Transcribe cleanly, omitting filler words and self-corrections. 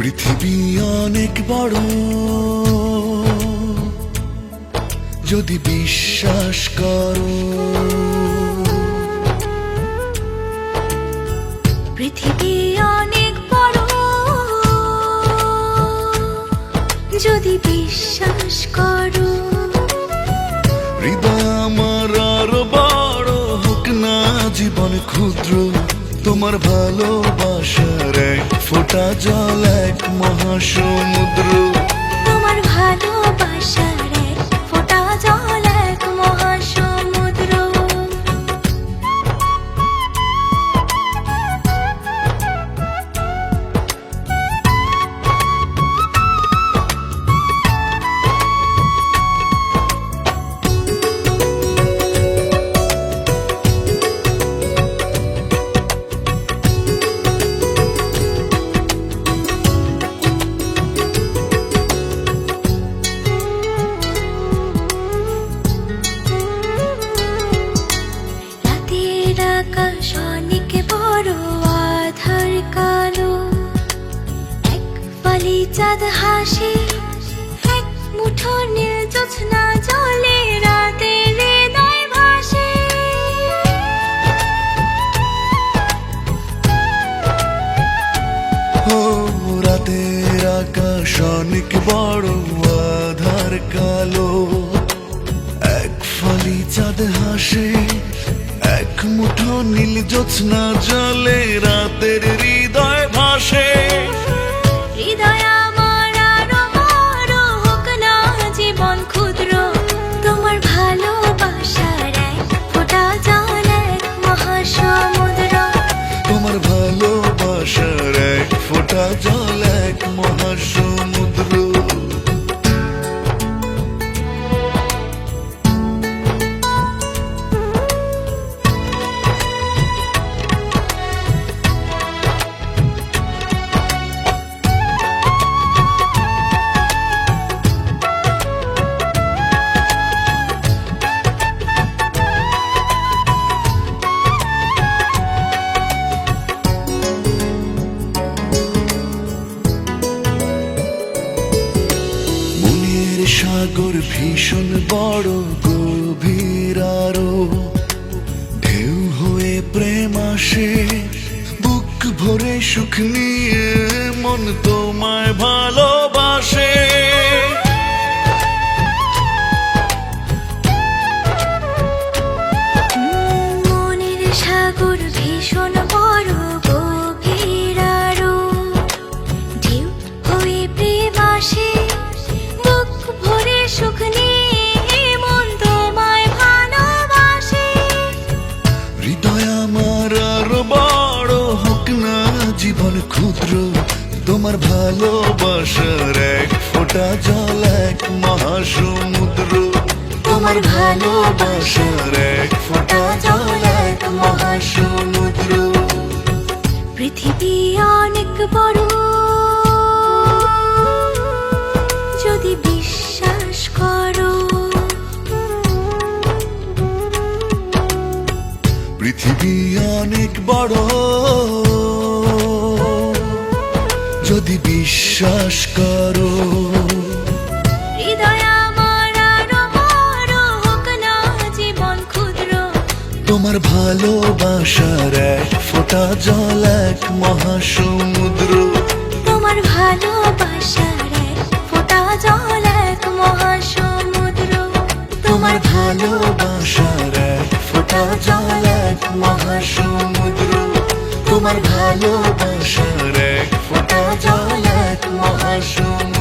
পৃথিবী অনেক বড়, যদি বিশ্বাস করো। পৃথিবী অনেক বড়, যদি বিশ্বাস করো। হৃদয় আমার আরো বড় হোক না জীবন ক্ষুদ্র, তোমার ভালোবাসার এক ফোঁটা জল এক মহাসমুদ্র। তোমার ভালোবাসার এক ফোঁটা জল এক মহাসমুদ্র। আকাশ অনেক বড়, আধার কালো, এক ফালি চাঁদ হাসে, এক মুঠো নীল জ্যোৎস্না জলে, রাতের হৃদয় ভাসে। ও রাতের আকাশ অনেক বড়, আধার কালো, এক ফালি চাঁদ হাসে, এক মুঠো নীল জ্যোৎস্না জলে, রাতের হৃদয় ভাসে। হৃদয় আমার আরো বড় হোক না জীবন ক্ষুদ্র, তোমার ভালোবাসার এক ফোঁটা জল এক মহাসমুদ্র। তোমার ভালোবাসার এক ফোঁটা জল এক মহাসমুদ্র। সাগর ভীষণ বড়, গভীর আরো, ঢেউ হয়ে প্রেম আসে, বুক ভরে সুখ নিয়ে মন তোমায় ভালোবাসে। মনের সাগর ভীষণ বড়, গভীর আরো, ঢেউ হয়ে প্রেম আসে, সুখ নিয়ে মন তোমায় ভালোবাসে। হৃদয় আমার আরো বড় হোক না জীবন ক্ষুদ্র, তোমার ভালোবাসার এক ফোঁটা জল এক মহাসমুদ্র। তোমার ভালোবাসার এক ফোঁটা জল এক মহাসমুদ্র। পৃথিবী অনেক বড়, যদি বিশ্বাস করো। পৃথিবী অনেক বড়, যদি বিশ্বাস করো। হৃদয় আমার আরো বড় হোক না জীবন ক্ষুদ্র, তোমার ভালোবাসার এক ফোঁটা জল এক মহাসমুদ্র। তোমার ভালোবাসার এক ফোঁটা জল এক মহাসমুদ্র। তোমার ভালোবাসার এক ফোঁটা জল এক মহাসমুদ্র। তোমার ভালোবাসার এক ফোঁটা জল এক মহাসমুদ্র।